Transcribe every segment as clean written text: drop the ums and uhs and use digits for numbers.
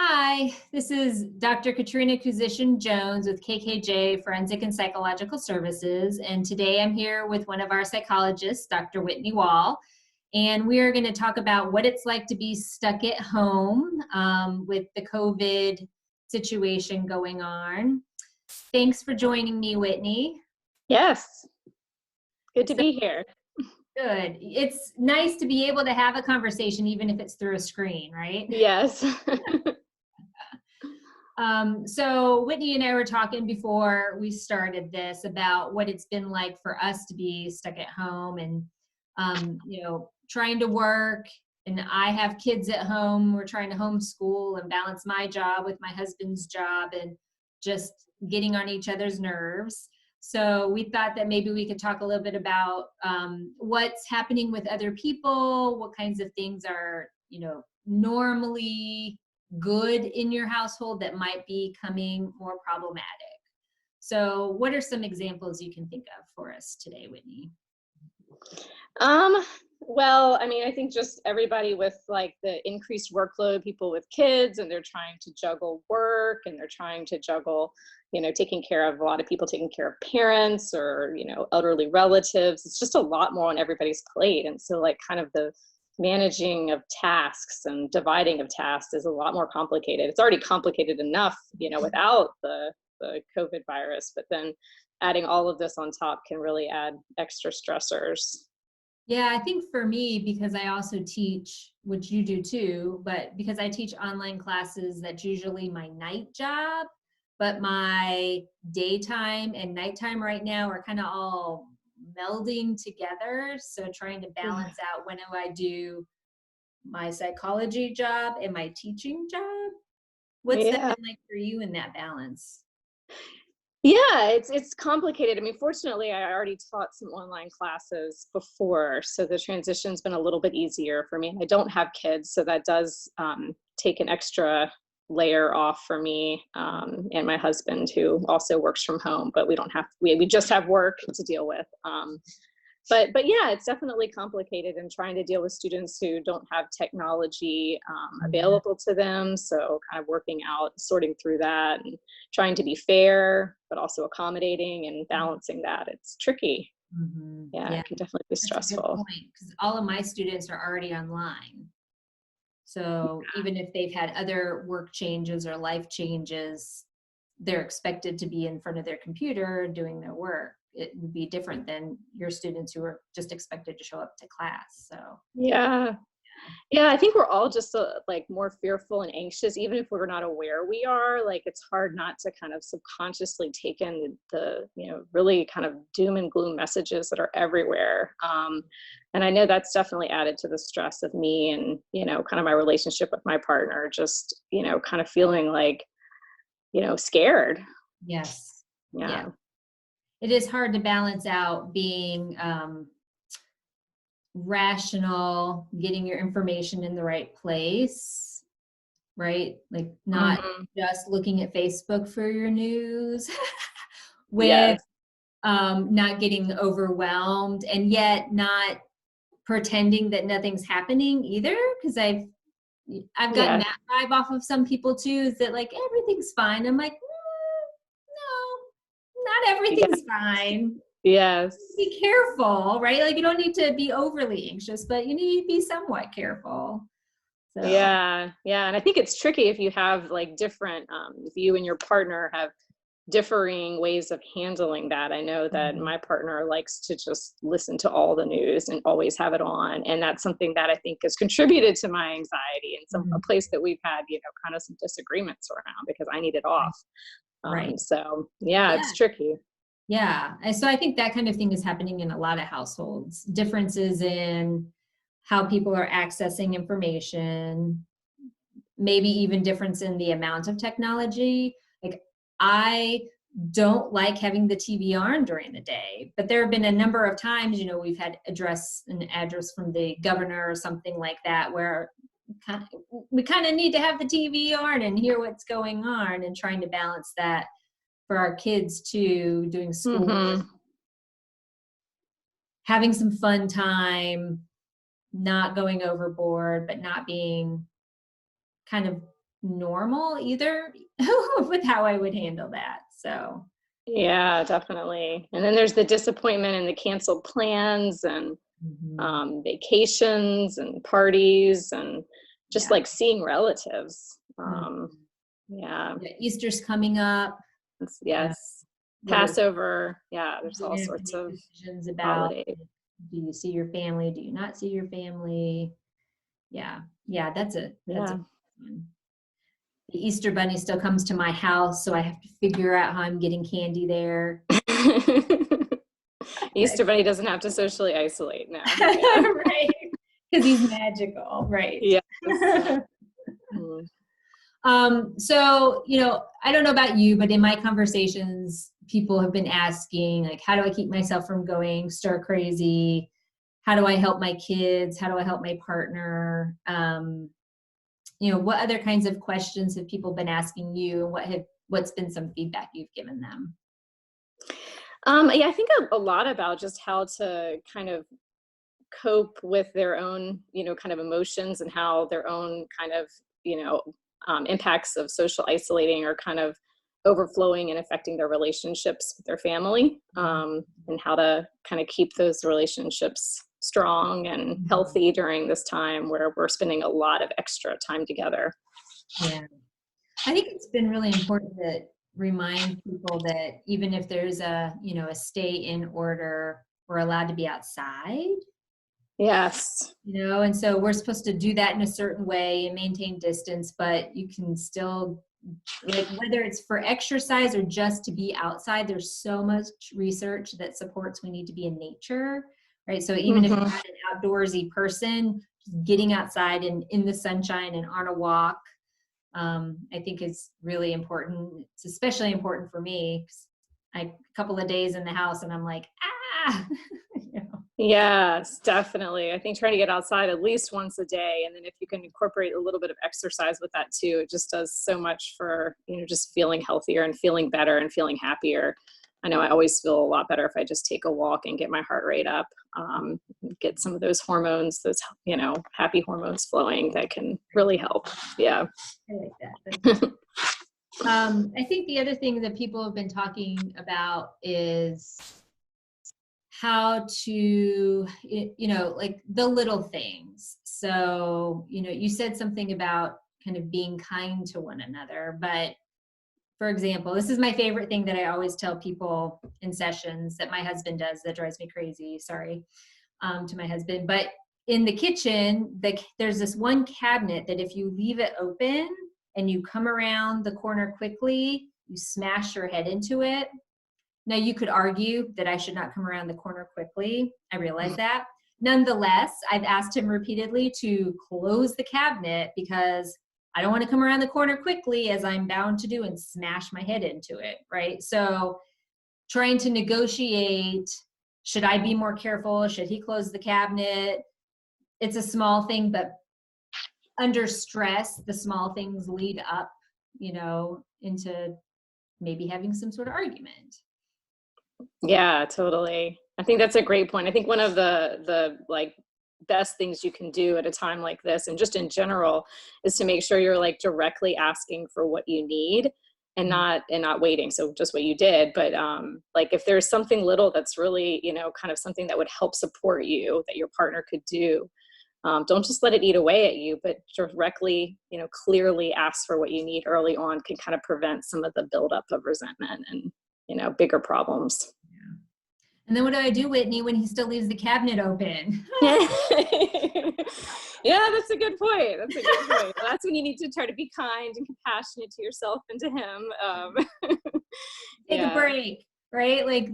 Hi, this is Dr. Katrina Kuzishin-Jones with KKJ Forensic and Psychological Services, and today I'm here with one of our psychologists, Dr. Whitney Wall, and we are going to talk about what it's like to be stuck at home with the COVID situation going on. Thanks for joining me, Whitney. Yes, good to be here. Good. It's nice to be able to have a conversation, even if it's through a screen, right? Yes. So Whitney and I were talking before we started this about what it's been like for us to be stuck at home and, trying to work. And I have kids at home. We're trying to homeschool and balance my job with my husband's job and just getting on each other's nerves. So we thought that maybe we could talk a little bit about what's happening with other people, what kinds of things are, normally good in your household that might be becoming more problematic. So what are some examples you can think of for us today, Whitney? Well, I think just everybody with like the increased workload, people with kids, and they're trying to juggle work and they're trying to juggle, taking care of a lot of people, taking care of parents or, elderly relatives. It's just a lot more on everybody's plate. And so like kind of the managing of tasks and dividing of tasks is a lot more complicated. It's already complicated enough, without the COVID virus, but then adding all of this on top can really add extra stressors. Yeah, I think for me, because I also teach, which you do too, but because I teach online classes, that's usually my night job. But my daytime and nighttime right now are kind of all melding together. So trying to balance out when do I do my psychology job and my teaching job? What's that Yeah. been like for you in that balance? Yeah, it's complicated. Fortunately, I already taught some online classes before, so the transition's been a little bit easier for me. I don't have kids, so that does take an extra layer off for me and my husband, who also works from home, but we just have work to deal with. But yeah, it's definitely complicated and trying to deal with students who don't have technology available to them. So kind of working out, sorting through that and trying to be fair, but also accommodating and balancing that. It's tricky. Mm-hmm. Yeah, Yeah, it can definitely be that's a good stressful. point because all of my students are already online. So even if they've had other work changes or life changes, they're expected to be in front of their computer doing their work. It would be different than your students who are just expected to show up to class. So Yeah. Yeah, I think we're all just like more fearful and anxious, even if we're not aware we are. Like it's hard not to kind of subconsciously take in the really kind of doom and gloom messages that are everywhere. And I know that's definitely added to the stress of me and kind of my relationship with my partner. Just kind of feeling like scared. yes, yeah, Yeah. it is hard to balance out being rational, getting your information in the right place, right? Like not Hmm. just looking at Facebook for your news with Yes. not getting overwhelmed and yet not pretending that nothing's happening either. Because I've gotten Yeah. that vibe off of some people too, is that like everything's fine. I'm like, no, not Yeah. everything's fine. Yes. Be careful, right? Like you don't need to be overly anxious, but you need to be somewhat careful. So Yeah, yeah, and I think it's tricky if you have like different, if you and your partner have differing ways of handling that. I know that mhm, my partner likes to just listen to all the news and always have it on, and that's something that I think has contributed to my anxiety and a mhm, place that we've had, kind of some disagreements around because I need it off. right. So yeah, Yeah. it's tricky. Yeah. And so I think that kind of thing is happening in a lot of households. Differences in how people are accessing information, maybe even difference in the amount of technology. Like I don't like having the TV on during the day, but there have been a number of times, we've had an address from the governor or something like that where we kind of need to have the TV on and hear what's going on and trying to balance that for our kids too, doing school, Hmm. having some fun time, not going overboard, but not being kind of normal either with how I would handle that. So, Yeah, definitely. And then there's the disappointment and the canceled plans and mhm, vacations and parties and just yeah. like seeing relatives. Mhm. Yeah, Yeah, Easter's coming up. Uh, yes. what are Passover. Yeah, there's you're all gonna have to sorts make of decisions about? holidays. Do you see your family? Do you not see your family? Yeah, yeah, that's a Yeah. one. The Easter bunny still comes to my house, so I have to figure out how I'm getting candy there. Easter Bunny doesn't have to socially isolate now. Yeah. Right, because he's magical, right? Yes. Mm. So, I don't know about you, but in my conversations, people have been asking, like, how do I keep myself from going stir crazy? How do I help my kids? How do I help my partner? What other kinds of questions have people been asking you? And what's been some feedback you've given them? Yeah, I think a lot about just how to kind of cope with their own, kind of emotions and how their own kind of, impacts of social isolating are kind of overflowing and affecting their relationships with their family, and how to kind of keep those relationships strong and Mhm. healthy during this time where we're spending a lot of extra time together. Yeah. I think it's been really important to remind people that even if there's a stay in order, we're allowed to be outside, Yes. and so we're supposed to do that in a certain way and maintain distance, but you can still, like, whether it's for exercise or just to be outside, there's so much research that supports we need to be in nature, right? So even if you're Hmm. not an outdoorsy person, just getting outside and in the sunshine and on a walk, I think is really important. It's especially important for me 'cause a couple of days in the house and I'm like, ah, you know. Yes, definitely. I think trying to get outside at least once a day, and then if you can incorporate a little bit of exercise with that too, it just does so much for, just feeling healthier and feeling better and feeling happier. I know I always feel a lot better if I just take a walk and get my heart rate up, get some of those hormones, those, happy hormones flowing that can really help. Yeah. I like that. That's good. I think the other thing that people have been talking about is how to, like the little things. So, you said something about kind of being kind to one another, but for example, this is my favorite thing that I always tell people in sessions that my husband does that drives me crazy. Sorry, to my husband. But in the kitchen, there's this one cabinet that if you leave it open and you come around the corner quickly, you smash your head into it. Now, you could argue that I should not come around the corner quickly. I realize that. Nonetheless, I've asked him repeatedly to close the cabinet because I don't want to come around the corner quickly as I'm bound to do and smash my head into it, right? So, trying to negotiate, should I be more careful? Should he close the cabinet? It's a small thing, but under stress, the small things lead up, into maybe having some sort of argument. Yeah, totally. I think that's a great point. I think one of the like best things you can do at a time like this and just in general is to make sure you're like directly asking for what you need and not waiting. So just what you did, but like if there's something little that's really, kind of something that would help support you that your partner could do, don't just let it eat away at you, but directly, clearly ask for what you need early on can kind of prevent some of the buildup of resentment and, bigger problems. Yeah. And then what do I do, Whitney, when he still leaves the cabinet open? Yeah, that's a good point. That's a good point. That's when you need to try to be kind and compassionate to yourself and to him. Take a Yeah. break, right? Like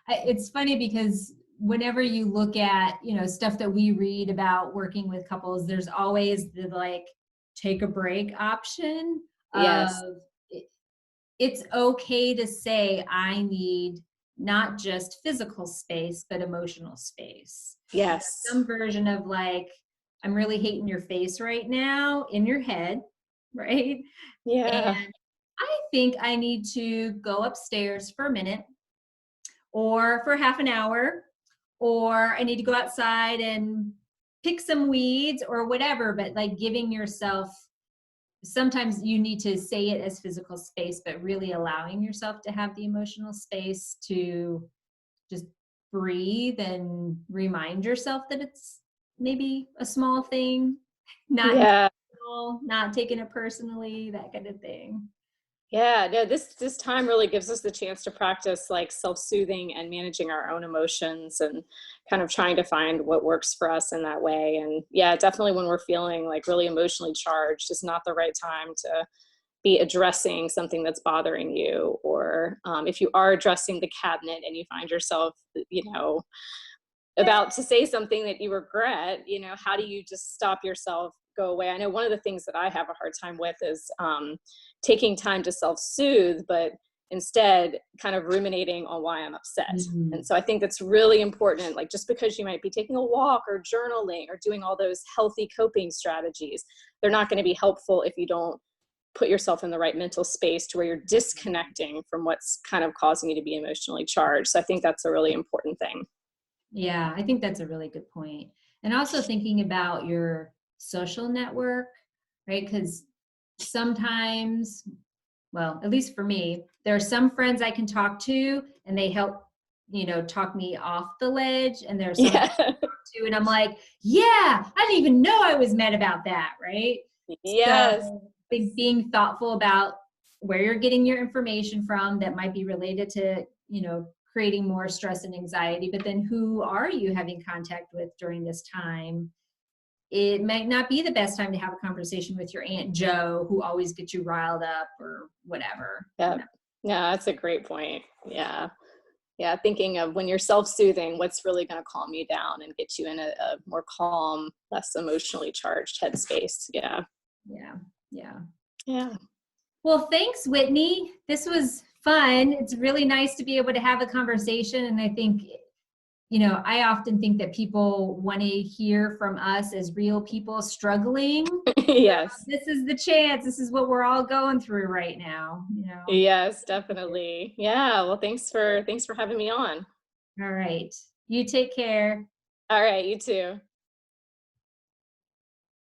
it's funny because whenever you look at, stuff that we read about working with couples, there's always the like take a break option of Yes. it's okay to say I need not just physical space, but emotional space. Yes. Some version of like, I'm really hating your face right now in your head, right? Yeah. And I think I need to go upstairs for a minute or for half an hour, or I need to go outside and pick some weeds or whatever, but like giving yourself sometimes you need to say it as physical space, but really allowing yourself to have the emotional space to just breathe and remind yourself that it's maybe a small thing, not Yeah. intentional, not taking it personally, that kind of thing. Yeah, no, this time really gives us the chance to practice like self-soothing and managing our own emotions and kind of trying to find what works for us in that way. And yeah, definitely when we're feeling like really emotionally charged, it's not the right time to be addressing something that's bothering you. Or if you are addressing the cabinet and you find yourself, you know, about to say something that you regret, you know, how do you just stop yourself, go away? I know one of the things that I have a hard time with is taking time to self-soothe, but instead kind of ruminating on why I'm upset. Mhm. And so I think that's really important. Like just because you might be taking a walk or journaling or doing all those healthy coping strategies, they're not going to be helpful if you don't put yourself in the right mental space to where you're disconnecting from what's kind of causing you to be emotionally charged. So I think that's a really important thing. Yeah, I think that's a really good point. And also thinking about your social network, right? Because sometimes, well, at least for me, there are some friends I can talk to and they help, talk me off the ledge. And there are some Yeah. to, and I'm like, yeah, I didn't even know I was mad about that, right? Yes. So being thoughtful about where you're getting your information from that might be related to, creating more stress and anxiety, but then who are you having contact with during this time? It might not be the best time to have a conversation with your Aunt Joe, who always gets you riled up or whatever. Yeah. Yeah, that's a great point. Yeah. Yeah. Thinking of when you're self-soothing, what's really going to calm you down and get you in a more calm, less emotionally charged headspace. Yeah. Yeah. Yeah. Yeah. Well, thanks, Whitney. This was fun. It's really nice to be able to have a conversation. And I think, I often think that people want to hear from us as real people struggling. Yes. This is the chance. This is what we're all going through right now. Yes, definitely. Yeah. Well, thanks for having me on. All right. You take care. All right. You too.